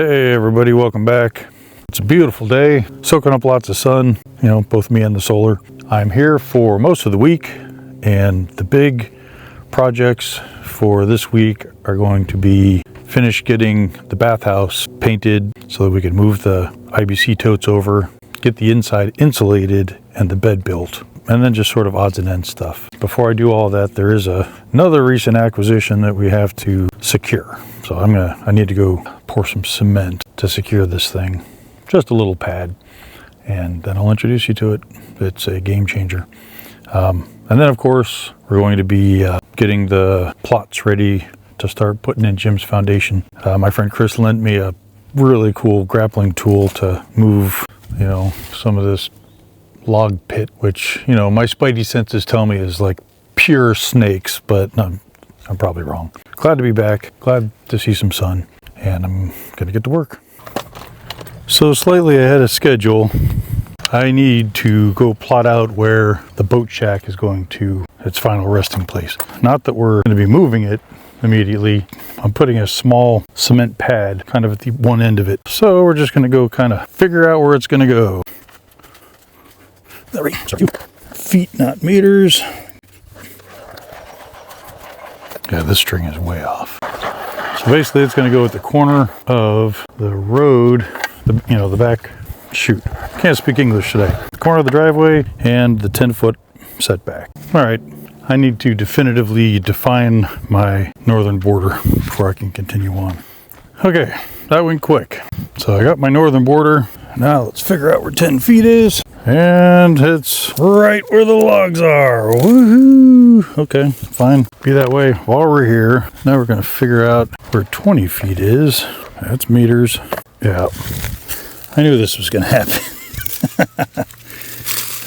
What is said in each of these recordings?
Hey everybody, welcome back. It's a beautiful day, soaking up lots of sun, both me and the solar. I'm here for most of the week, and the big projects for this week are going to be finish getting the bathhouse painted so that we can move the IBC totes over, get the inside insulated and the bed built, and then just sort of odds and ends stuff. Before I do all that, there is another recent acquisition that we have to secure. So I need to go pour some cement to secure this thing. Just a little pad, and then I'll introduce you to it. It's a game changer. And then of course, we're going to be getting the plots ready to start putting in Jim's foundation. My friend Chris lent me a really cool grappling tool to move, some of this log pit, which, my spidey senses tell me is like pure snakes, but no, I'm probably wrong. Glad to be back, glad to see some sun, and I'm gonna get to work. So slightly ahead of schedule, I need to go plot out where the boat shack is going to its final resting place. Not that we're gonna be moving it immediately. I'm putting a small cement pad kind of at the one end of it. So we're just gonna go kind of figure out where it's gonna go. Sorry, feet, not meters. Yeah, this string is way off. So basically it's going to go at the corner of the road, the back chute. Can't speak English today. The corner of the driveway and the 10-foot setback. All right, I need to definitively define my northern border before I can continue on. Okay, that went quick. So I got my northern border. Now let's figure out where 10 feet is. And it's right where the logs are. Woohoo! Okay, fine. Be that way while we're here. Now we're going to figure out where 20 feet is. That's meters. Yeah. I knew this was going to happen.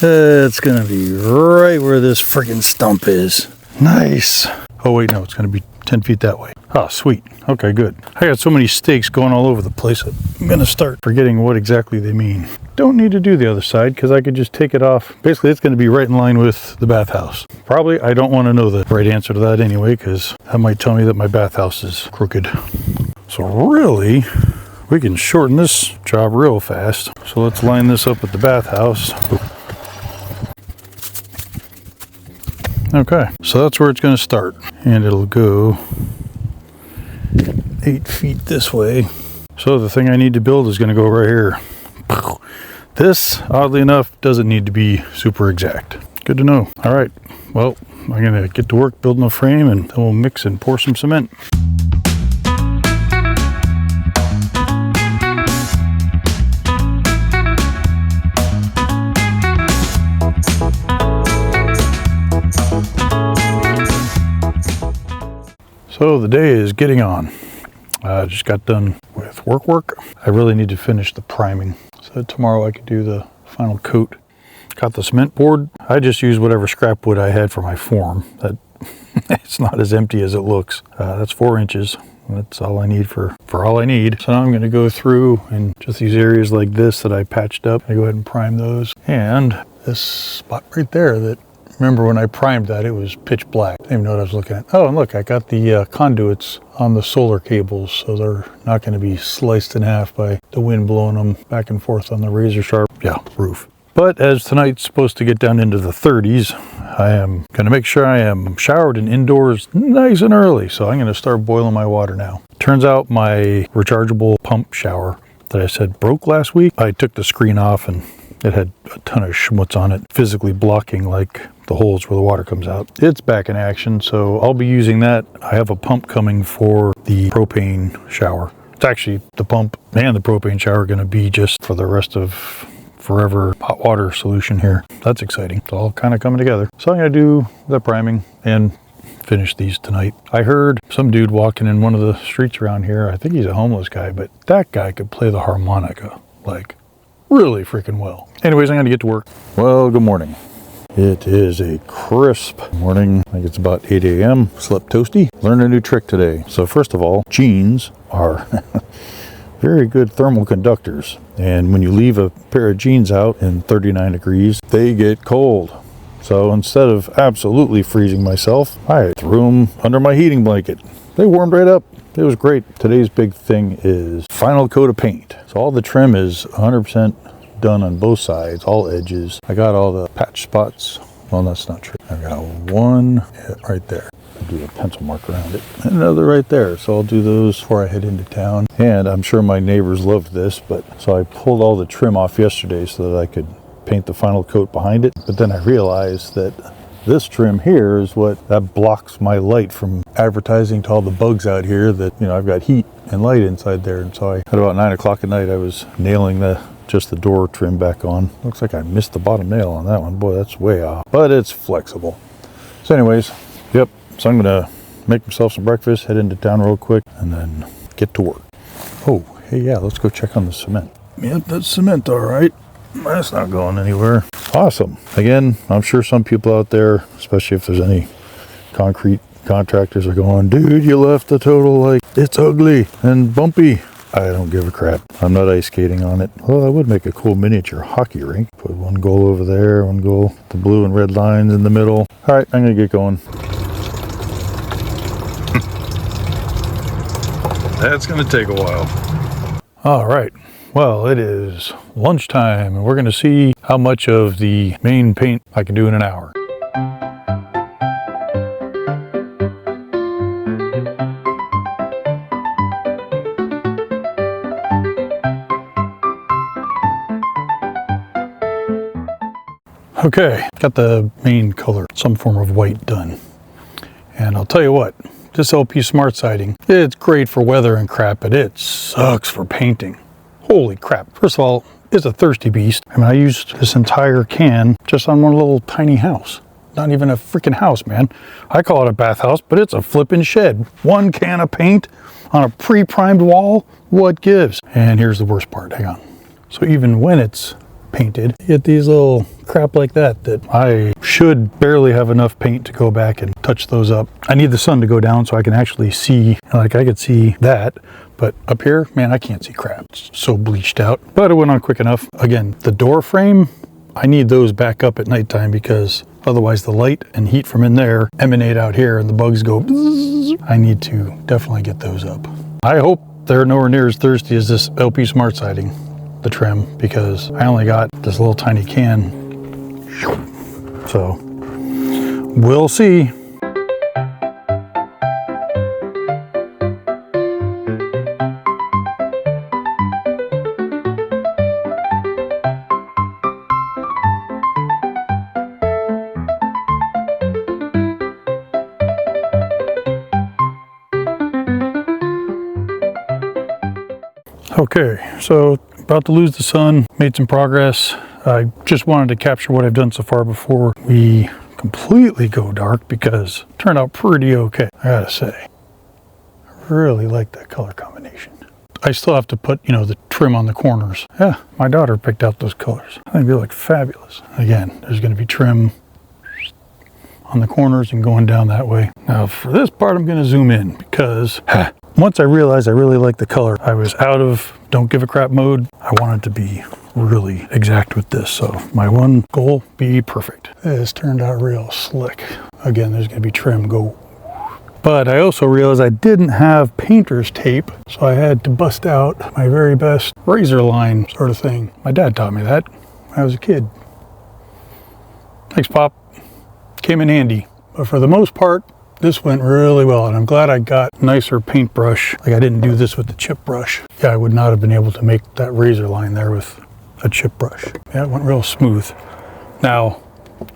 It's going to be right where this friggin' stump is. Nice. Oh, wait, no, it's going to be 10 feet that way. Oh, sweet. Okay, good. I got so many stakes going all over the place that I'm going to start forgetting what exactly they mean. Don't need to do the other side because I could just take it off. Basically, it's going to be right in line with the bathhouse. Probably, I don't want to know the right answer to that anyway because that might tell me that my bathhouse is crooked. So really, we can shorten this job real fast. So let's line this up with the bathhouse. Okay, so that's where it's going to start. And it'll go 8 feet this way. So the thing I need to build is going to go right here. This, oddly enough, doesn't need to be super exact. Good to know. All right, well, I'm going to get to work building a frame and then we'll mix and pour some cement. So the day is getting on. I just got done with work. I really need to finish the priming. So tomorrow I could do the final coat. Got the cement poured. I just used whatever scrap wood I had for my form. That it's not as empty as it looks. That's 4 inches. That's all I need for all I need. So now I'm going to go through and just these areas like this that I patched up. I go ahead and prime those. And this spot right there that, remember when I primed that, it was pitch black. I didn't even know what I was looking at. Oh, and look, I got the conduits on the solar cables, so they're not going to be sliced in half by the wind blowing them back and forth on the razor sharp, roof. But as tonight's supposed to get down into the 30s, I am going to make sure I am showered and indoors nice and early. So I'm going to start boiling my water now. Turns out my rechargeable pump shower that I said broke last week, I took the screen off and it had a ton of schmutz on it, physically blocking like the holes where the water comes out. It's back in action, so I'll be using that. I have a pump coming for the propane shower. It's actually the pump and the propane shower are going to be just for the rest of forever hot water solution here. That's exciting. It's all kind of coming together. So I'm going to do the priming and finish these tonight. I heard some dude walking in one of the streets around here. I think he's a homeless guy, but that guy could play the harmonica like really freaking well. Anyways, I'm going to get to work. Well, good morning. It is a crisp morning. I think it's about 8 a.m. Slept toasty. Learned a new trick today. So first of all, jeans are very good thermal conductors. And when you leave a pair of jeans out in 39 degrees, they get cold. So instead of absolutely freezing myself, I threw them under my heating blanket. They warmed right up. it was great. Today's big thing is final coat of paint. So all the trim is 100% done on both sides, all edges. I got all the patch spots. Well, that's not true. I've got one right there. I'll do a pencil mark around it. And another right there. So I'll do those before I head into town. And I'm sure my neighbors loved this, but so I pulled all the trim off yesterday so that I could paint the final coat behind it. But then I realized that this trim here is what that blocks my light from advertising to all the bugs out here that, you know, I've got heat and light inside there. And so at about 9 o'clock at night, I was nailing just the door trim back on. Looks like I missed the bottom nail on that one. Boy, that's way off, but it's flexible. So anyways, yep. So I'm gonna make myself some breakfast, head into town real quick, and then get to work. Oh, hey, yeah, let's go check on the cement. Yep, that's cement, all right. That's not going anywhere. Awesome. Again, I'm sure some people out there, especially if there's any concrete contractors, are going, dude, you left the total like it's ugly and bumpy. I don't give a crap. I'm not ice skating on it. Well, I would make a cool miniature hockey rink. Put one goal over there, one goal, the blue and red lines in the middle. All right, I'm gonna get going. That's gonna take a while. All right, well, it is lunchtime and we're gonna see how much of the main paint I can do in an hour. Okay, got the main color, some form of white done. And I'll tell you what, this LP Smart Siding, it's great for weather and crap, but it sucks for painting. Holy crap. First of all, it's a thirsty beast. I mean, I used this entire can just on one little tiny house. Not even a freaking house, man. I call it a bathhouse, but it's a flipping shed. One can of paint on a pre-primed wall, what gives? And here's the worst part, hang on. So even when it's painted, you get these little crap like that I should barely have enough paint to go back and touch those up. I need the sun to go down so I can actually see, like I could see that, but up here, man, I can't see crap. It's so bleached out, but it went on quick enough. Again, the door frame, I need those back up at nighttime because otherwise the light and heat from in there emanate out here and the bugs go bzzz. I need to definitely get those up. I hope they're nowhere near as thirsty as this LP Smart Siding, the trim, because I only got this little tiny can. So we'll see. Okay, so about to lose the sun, made some progress. I just wanted to capture what I've done so far before we completely go dark because it turned out pretty okay, I gotta say. I really like that color combination. I still have to put, you know, the trim on the corners. Yeah, my daughter picked out those colors. I think they look fabulous. Again, there's gonna be trim on the corners and going down that way. Now for this part, I'm gonna zoom in because once I realized I really like the color, I was out of don't give a crap mode. I wanted to be really exact with this. So my one goal, be perfect. This turned out real slick. Again, there's gonna be trim go. But I also realized I didn't have painter's tape, so I had to bust out my very best razor line sort of thing. My dad taught me that when I was a kid. Thanks, Pop. Came in handy. But for the most part, this went really well, and I'm glad I got a nicer paintbrush. Like I didn't do this with the chip brush. Yeah, I would not have been able to make that razor line there with a chip brush. Yeah, it went real smooth. Now,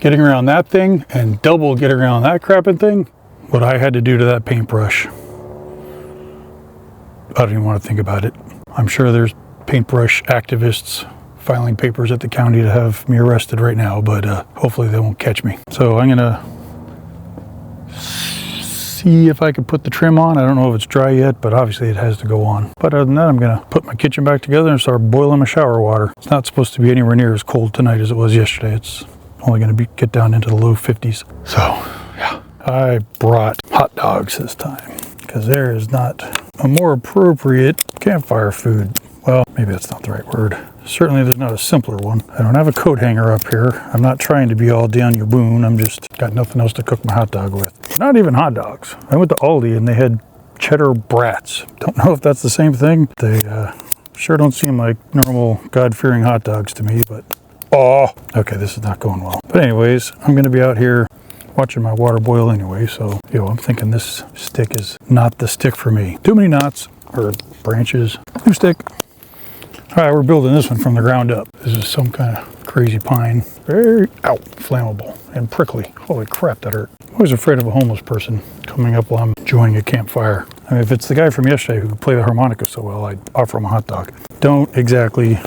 getting around that thing and double getting around that crapping thing, what I had to do to that paintbrush, I don't even want to think about it. I'm sure there's paintbrush activists filing papers at the county to have me arrested right now, but hopefully they won't catch me. So I'm gonna see if I can put the trim on. I don't know if it's dry yet, but obviously it has to go on. But other than that, I'm gonna put my kitchen back together and start boiling my shower water. It's not supposed to be anywhere near as cold tonight as it was yesterday. It's only gonna get down into the low 50s. So yeah, I brought hot dogs this time because there is not a more appropriate campfire food. Well, maybe that's not the right word. Certainly there's not a simpler one. I don't have a coat hanger up here. I'm not trying to be all down your boon. I'm just got nothing else to cook my hot dog with. Not even hot dogs. I went to Aldi and they had cheddar brats. Don't know if that's the same thing. They sure don't seem like normal God-fearing hot dogs to me, but oh, okay, this is not going well. But anyways, I'm gonna be out here watching my water boil anyway, so I'm thinking this stick is not the stick for me. Too many knots or branches. New stick. All right, we're building this one from the ground up. This is some kind of crazy pine. Very flammable and prickly. Holy crap, that hurt. I'm always afraid of a homeless person coming up while I'm enjoying a campfire. I mean, if it's the guy from yesterday who could play the harmonica so well, I'd offer him a hot dog. Don't exactly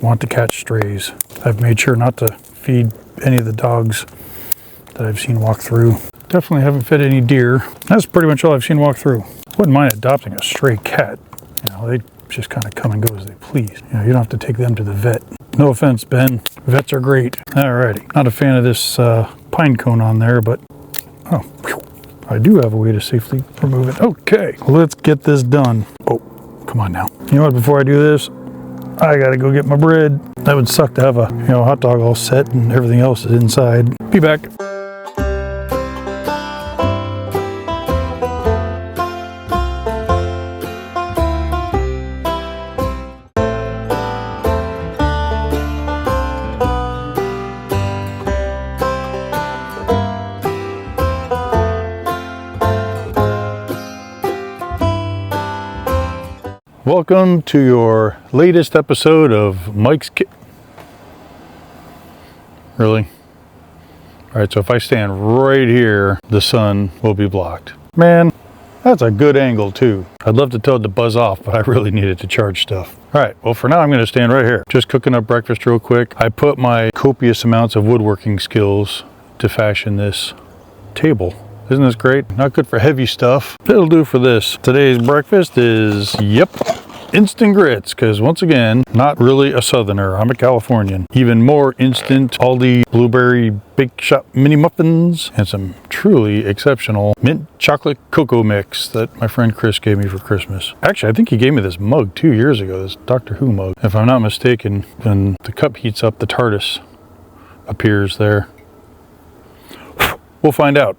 want to catch strays. I've made sure not to feed any of the dogs that I've seen walk through. Definitely haven't fed any deer. That's pretty much all I've seen walk through. Wouldn't mind adopting a stray cat. They just kind of come and go as they please. You don't have to take them to the vet. No offense, Ben. Vets are great. Alrighty. Not a fan of this pine cone on there, but I do have a way to safely remove it. Okay, let's get this done. Oh, come on now. You know what? Before I do this, I gotta go get my bread. That would suck to have a hot dog all set and everything else is inside. Be back. Welcome to your latest episode of Mike's Really? Alright, so if I stand right here, the sun will be blocked. Man, that's a good angle too. I'd love to tell it to buzz off, but I really needed to charge stuff. Alright, well for now I'm going to stand right here. Just cooking up breakfast real quick. I put my copious amounts of woodworking skills to fashion this table. Isn't this great? Not good for heavy stuff. It'll do for this. Today's breakfast is, instant grits, because once again, not really a southerner. I'm a Californian. Even more instant Aldi blueberry bake shop mini muffins and some truly exceptional mint chocolate cocoa mix that my friend Chris gave me for Christmas. Actually, I think he gave me this mug 2 years ago, this Doctor Who mug. If I'm not mistaken, when the cup heats up, the TARDIS appears there. We'll find out.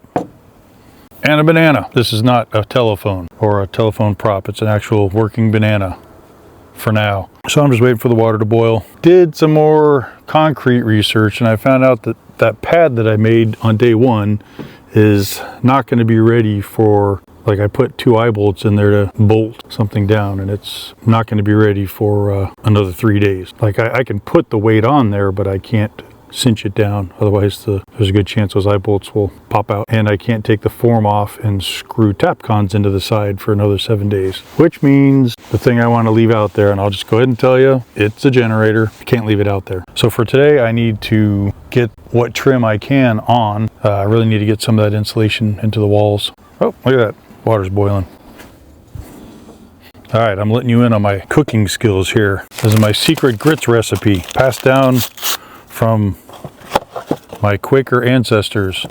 And a banana. This is not a telephone or a telephone prop. It's an actual working banana for now. So I'm just waiting for the water to boil. Did some more concrete research and I found out that that pad that I made on day one is not going to be ready for, like I put 2 eye bolts in there to bolt something down and it's not going to be ready for another 3 days. Like I can put the weight on there, but I can't cinch it down, otherwise there's a good chance those eye bolts will pop out, and I can't take the form off and screw tapcons into the side for another 7 days, which means the thing I want to leave out there, and I'll just go ahead and tell you, it's a generator. I can't leave it out there. So for today I need to get what trim I can on. I really need to get some of that insulation into the walls. Oh, look at that, water's boiling. All right, I'm letting you in on my cooking skills here. This is my secret grits recipe, passed down from my Quaker ancestors.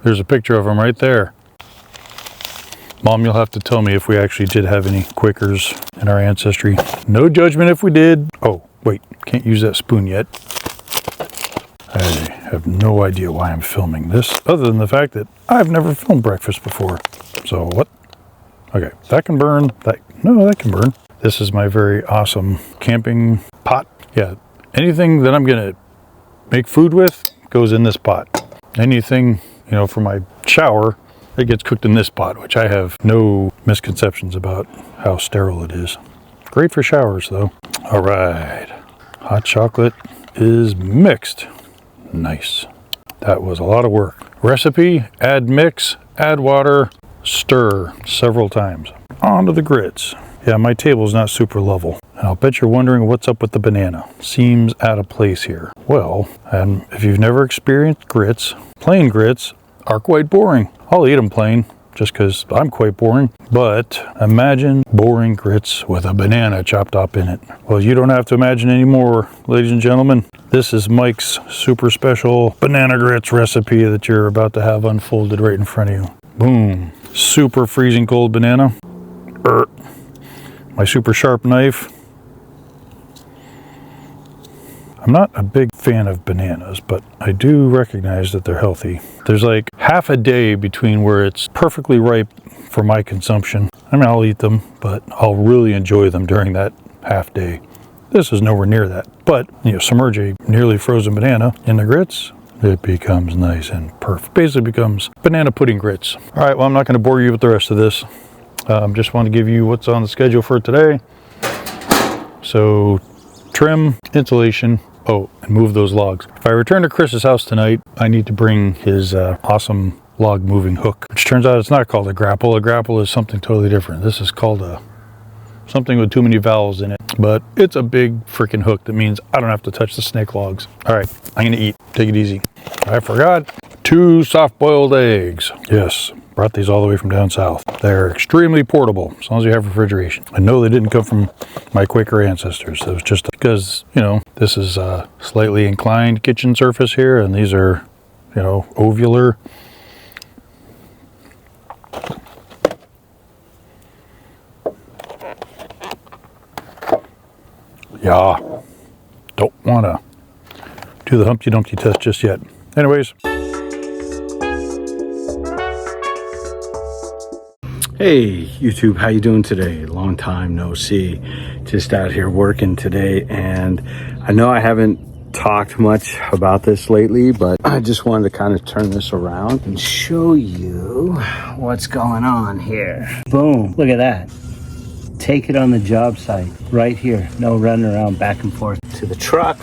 There's a picture of them right there. Mom, you'll have to tell me if we actually did have any Quakers in our ancestry. No judgment if we did. Oh, wait, can't use that spoon yet. I have no idea why I'm filming this, other than the fact that I've never filmed breakfast before. So what? Okay, that can burn. No, that can burn. This is my very awesome camping pot. Yeah, anything that I'm gonna make food with goes in this pot. Anything, for my shower, it gets cooked in this pot, which I have no misconceptions about how sterile it is. Great for showers though. All right, hot chocolate is mixed. Nice. That was a lot of work. Recipe, add mix, add water, stir several times. On to the grits. Yeah, my table's not super level. And I'll bet you're wondering what's up with the banana. Seems out of place here. Well, if you've never experienced grits, plain grits are quite boring. I'll eat them plain, just because I'm quite boring. But imagine boring grits with a banana chopped up in it. Well, you don't have to imagine anymore, ladies and gentlemen. This is Mike's super special banana grits recipe that you're about to have unfolded right in front of you. Boom. Super freezing cold banana. My super sharp knife. I'm not a big fan of bananas, but I do recognize that they're healthy. There's like half a day between where it's perfectly ripe for my consumption. I mean, I'll eat them, but I'll really enjoy them during that half day. This is nowhere near that. But, you know, submerge a nearly frozen banana in the grits, it becomes nice and perfect. Basically becomes banana pudding grits. All right, well, I'm not going to bore you with the rest of this. Just want to give you what's on the schedule for today. So, trim, insulation, oh, and move those logs. If I return to Chris's house tonight, I need to bring his awesome log moving hook, which turns out it's not called a grapple. A grapple is something totally different. This is called something with too many vowels in it, but it's a big freaking hook that means I don't have to touch the snake logs. All right, I'm gonna eat. Take it easy. I forgot 2 soft-boiled eggs. Yes, brought these all the way from down south. They're extremely portable as long as you have refrigeration. I know they didn't come from my Quaker ancestors. It was just because, you know, this is a slightly inclined kitchen surface here, and these are, you know, ovular. Yeah, don't want to do the Humpty Dumpty test just yet. Anyways. Hey YouTube, how you doing today? Long time no see. Just out here working today, and I know I haven't talked much about this lately, but I just wanted to kind of turn this around and show you what's going on here. Boom, look at that. Take it on the job site right here. No running around back and forth to the truck.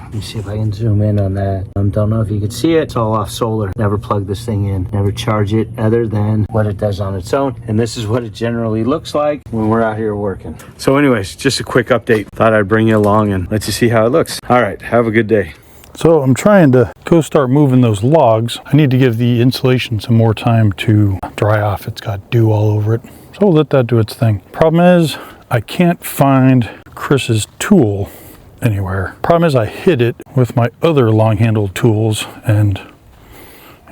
Let me see if I can zoom in on that. Don't know if you can see it. It's all off solar. Never plug this thing in. Never charge it other than what it does on its own. And this is what it generally looks like when we're out here working. So anyways, just a quick update. Thought I'd bring you along and let you see how it looks. All right, have a good day. So I'm trying to go start moving those logs. I need to give the insulation some more time to dry off. It's got dew all over it. So we'll let that do its thing. Problem is, I can't find Chris's tool anywhere. Problem is, I hid it with my other long-handled tools, and,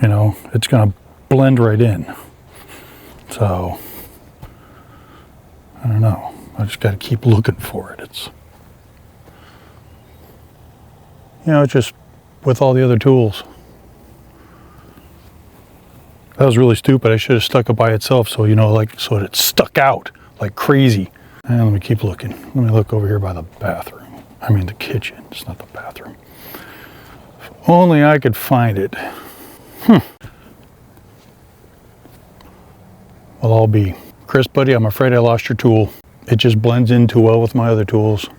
you know, it's gonna blend right in. So, I don't know. I just gotta keep looking for it. It's, you know, it's just with all the other tools. That was really stupid. I should have stuck it by itself, so, you know, like, so it stuck out like crazy. And let me keep looking. Let me look over here by the bathroom. I mean the kitchen, it's not the bathroom. If only I could find it. Well, I'll be. Chris, buddy, I'm afraid I lost your tool. It just blends in too well with my other tools.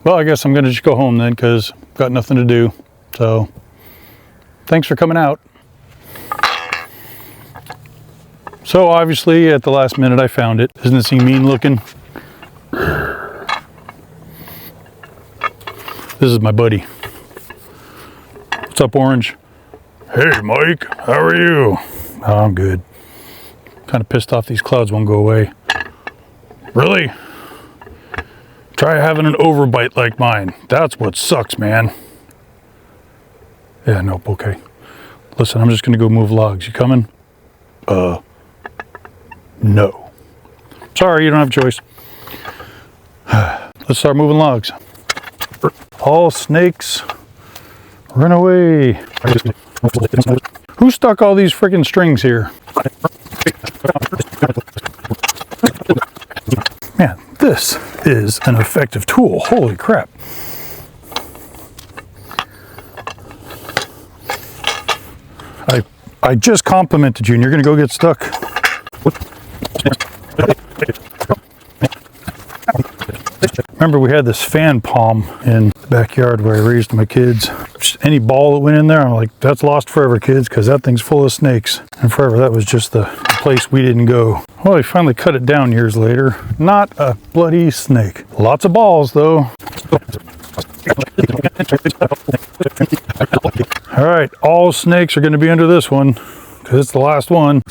Well, I guess I'm gonna just go home then, because I've got nothing to do. So, thanks for coming out. So obviously at the last minute I found it. Doesn't it seem mean looking? This is my buddy. What's up, Orange? Hey Mike, how are you? Oh, I'm good. Kind of pissed off these clouds won't go away. Really? Try having an overbite like mine. That's what sucks, man. Yeah, nope, okay. Listen, I'm just gonna go move logs. You coming? No. Sorry, you don't have a choice. Let's start moving logs. All snakes, run away. Who stuck all these freaking strings here? Man, this is an effective tool. Holy crap. I just complimented you and you're gonna go get stuck. Remember, we had this fan palm in the backyard where I raised my kids. Just any ball that went in there, I'm like, that's lost forever, kids, because that thing's full of snakes. And forever, that was just the place we didn't go. Well, we finally cut it down years later. Not a bloody snake. Lots of balls, though. All right, all snakes are going to be under this one, because it's the last one.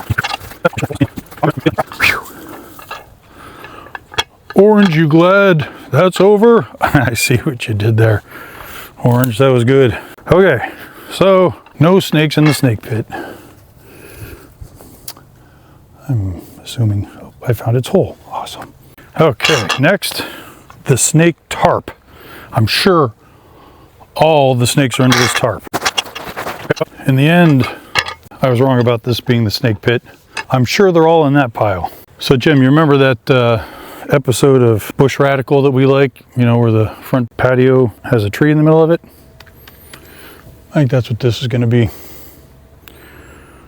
Orange, you glad that's over? I see what you did there, Orange. That was good. Okay, so no snakes in the snake pit. I'm assuming I found its hole. Awesome. Okay, next, the snake tarp. I'm sure all the snakes are under this tarp. In the end, I was wrong about this being the snake pit. I'm sure they're all in that pile. So Jim, you remember that episode of Bush Radical that we like, you know, where the front patio has a tree in the middle of it? I think that's what this is going to be.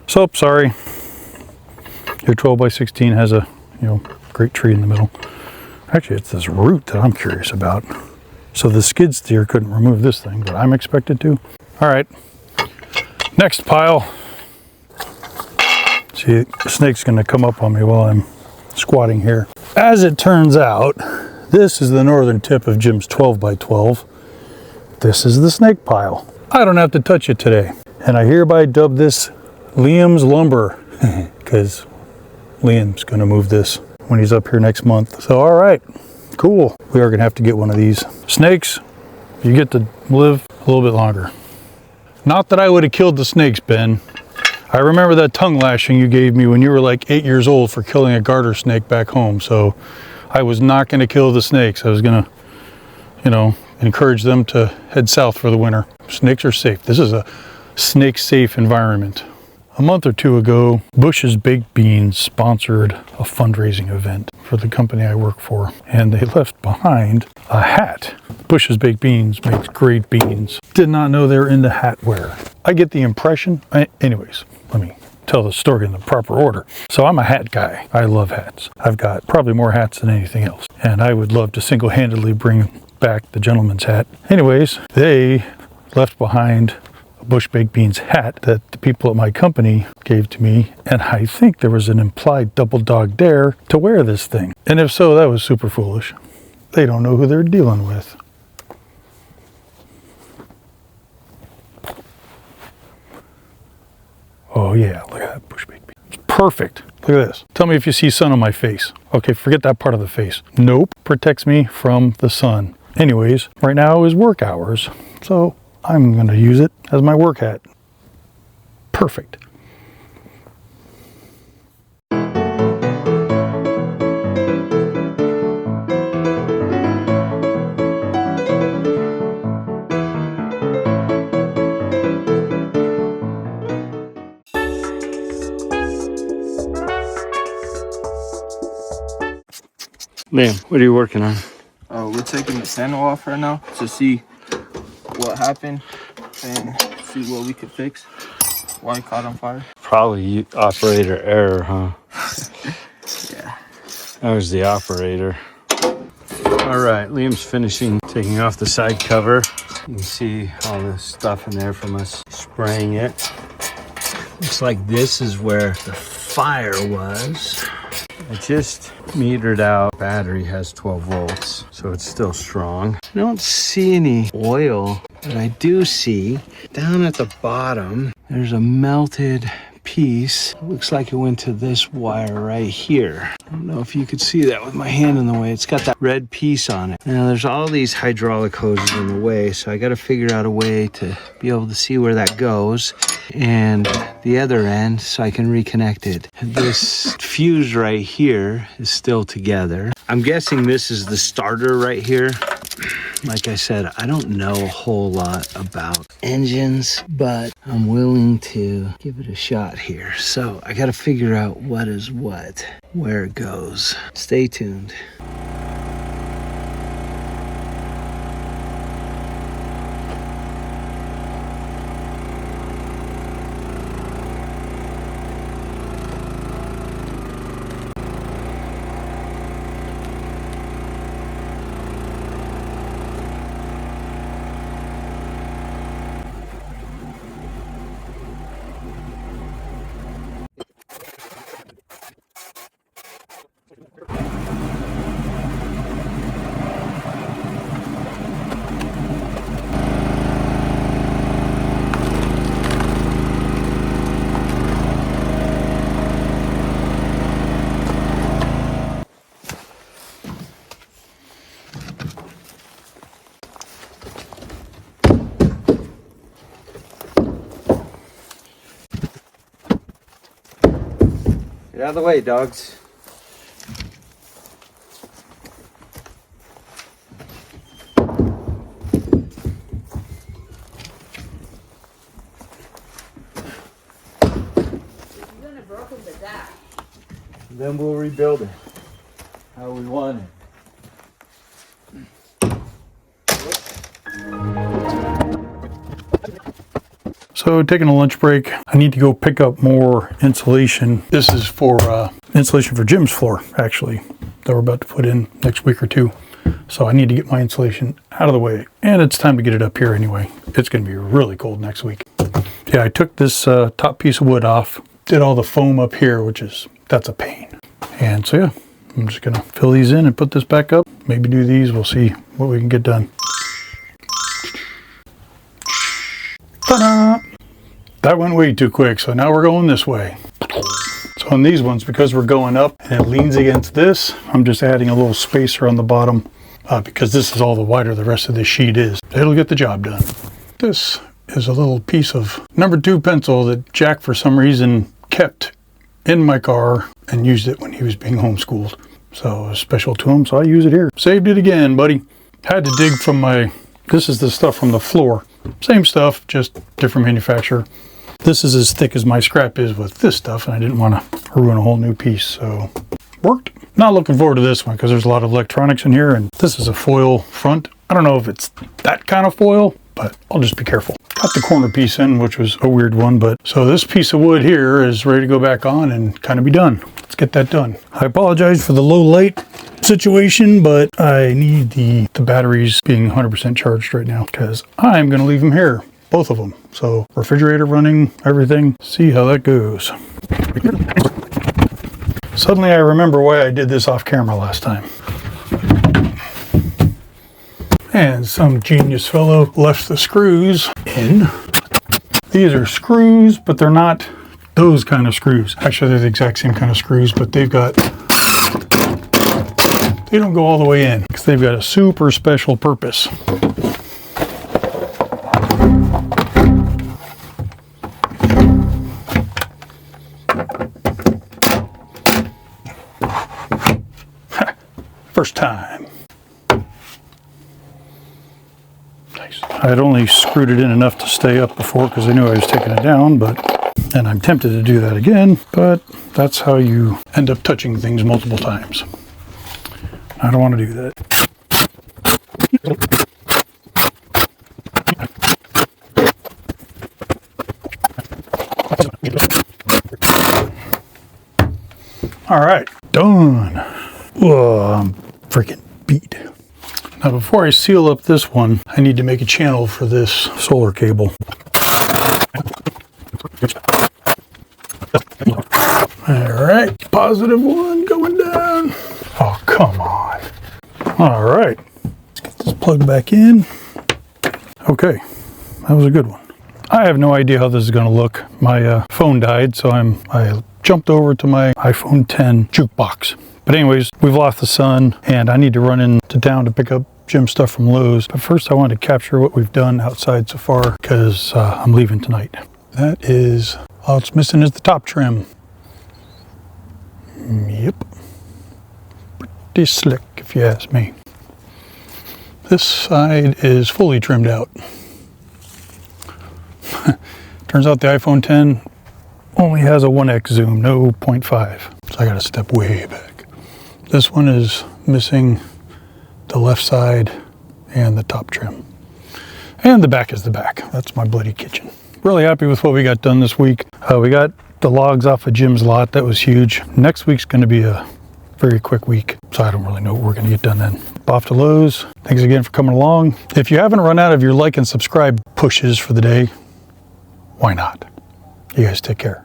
So, sorry. Your 12 by 16 has a, you know, great tree in the middle. Actually, it's this root that I'm curious about. So the skid steer couldn't remove this thing, but I'm expected to. All right, next pile. See, the snake's gonna come up on me while I'm squatting here. As it turns out, this is the northern tip of Jim's 12 by 12. This is the snake pile. I don't have to touch it today. And I hereby dub this Liam's lumber, because Liam's gonna move this when he's up here next month. So, all right, cool. We are gonna have to get one of these. Snakes, you get to live a little bit longer. Not that I would have killed the snakes, Ben. I remember that tongue lashing you gave me when you were like 8 years old for killing a garter snake back home. So I was not gonna kill the snakes. I was gonna, you know, encourage them to head south for the winter. Snakes are safe. This is a snake-safe environment. A month or two ago, Bush's Baked Beans sponsored a fundraising event for the company I work for, and they left behind a hat. Bush's Baked Beans makes great beans. Did not know they were into hat wear. I get the impression, anyways, let me tell the story in the proper order. So I'm a hat guy. I love hats. I've got probably more hats than anything else, and I would love to single-handedly bring back the gentleman's hat. Anyways, they left behind Bush Baked Beans hat that the people at my company gave to me, and I think there was an implied double dog dare to wear this thing. And if so, that was super foolish. They don't know who they're dealing with. Oh yeah, look at that Bush Baked Beans. It's perfect. Look at this. Tell me if you see sun on my face. Okay, forget that part of the face. Nope, protects me from the sun. Anyways, right now is work hours, so I'm going to use it as my work hat. Perfect. Liam, what are you working on? We're taking the panel off right now to see what happened and see what we could fix. Why it caught on fire. Probably operator error, huh? Yeah. That was the operator. All right, Liam's finishing taking off the side cover. You can see all the stuff in there from us spraying it. Looks like this is where the fire was. I just metered out. Battery has 12 volts, so it's still strong. I don't see any oil, but I do see down at the bottom, there's a melted piece. Looks like it went to this wire right here. I don't know if you could see that with my hand in the way. It's got that red piece on it. Now there's all these hydraulic hoses in the way, so I got to figure out a way to be able to see where that goes and the other end so I can reconnect it. This fuse right here is still together. I'm guessing this is the starter right here. Like I said, I don't know a whole lot about engines, but I'm willing to give it a shot here. So I got to figure out what is what, where it goes. Stay tuned. Get out of the way, dogs. Then we'll rebuild it how we want it. So taking a lunch break, I need to go pick up more insulation. This is for insulation for Jim's floor, actually, that we're about to put in next week or two. So I need to get my insulation out of the way, and it's time to get it up here anyway. It's going to be really cold next week. Yeah, I took this top piece of wood off, did all the foam up here, that's a pain. And so yeah, I'm just going to fill these in and put this back up. Maybe do these. We'll see what we can get done. Ta-da! That went way too quick, so now we're going this way. So on these ones, because we're going up and it leans against this, I'm just adding a little spacer on the bottom because this is all the wider the rest of this sheet is. It'll get the job done. This is a little piece of number 2 pencil that Jack for some reason kept in my car and used it when he was being homeschooled. So it was special to him, so I use it here. Saved it again, buddy. Had to dig from this is the stuff from the floor. Same stuff, just different manufacturer. This is as thick as my scrap is with this stuff, and I didn't want to ruin a whole new piece, so worked. Not looking forward to this one because there's a lot of electronics in here, and this is a foil front. I don't know if it's that kind of foil, but I'll just be careful. Got the corner piece in, which was a weird one, but so this piece of wood here is ready to go back on and kind of be done. Let's get that done. I apologize for the low light situation, but I need the batteries being 100% charged right now because I'm going to leave them here, both of them. So refrigerator running, everything. See how that goes. Suddenly I remember why I did this off camera last time. And some genius fellow left the screws in. These are screws, but they're not those kind of screws. Actually, they're the exact same kind of screws, but they don't go all the way in because they've got a super special purpose. First time. Nice. I'd only screwed it in enough to stay up before because I knew I was taking it down, and I'm tempted to do that again, but that's how you end up touching things multiple times. I don't want to do that. All right, done. Whoa, I'm freaking beat. Now before I seal up this one, I need to make a channel for this solar cable. All right, +1 going down. Oh, come on. All right, let's get this plugged back in. Okay, that was a good one. I have no idea how this is going to look. My phone died, so I jumped over to my iPhone 10 jukebox. But anyways, we've lost the sun, and I need to run into town to pick up Jim's stuff from Lowe's. But first, I want to capture what we've done outside so far because I'm leaving tonight. That is, all it's missing is the top trim. Yep. Pretty slick, if you ask me. This side is fully trimmed out. Turns out the iPhone 10 only has a 1x zoom, no 0.5. So I got to step way back. This one is missing the left side and the top trim. And the back is the back. That's my bloody kitchen. Really happy with what we got done this week. We got the logs off of Jim's lot. That was huge. Next week's going to be a very quick week, so I don't really know what we're going to get done then. Off to Lowe's. Thanks again for coming along. If you haven't run out of your like and subscribe pushes for the day, why not? You guys take care.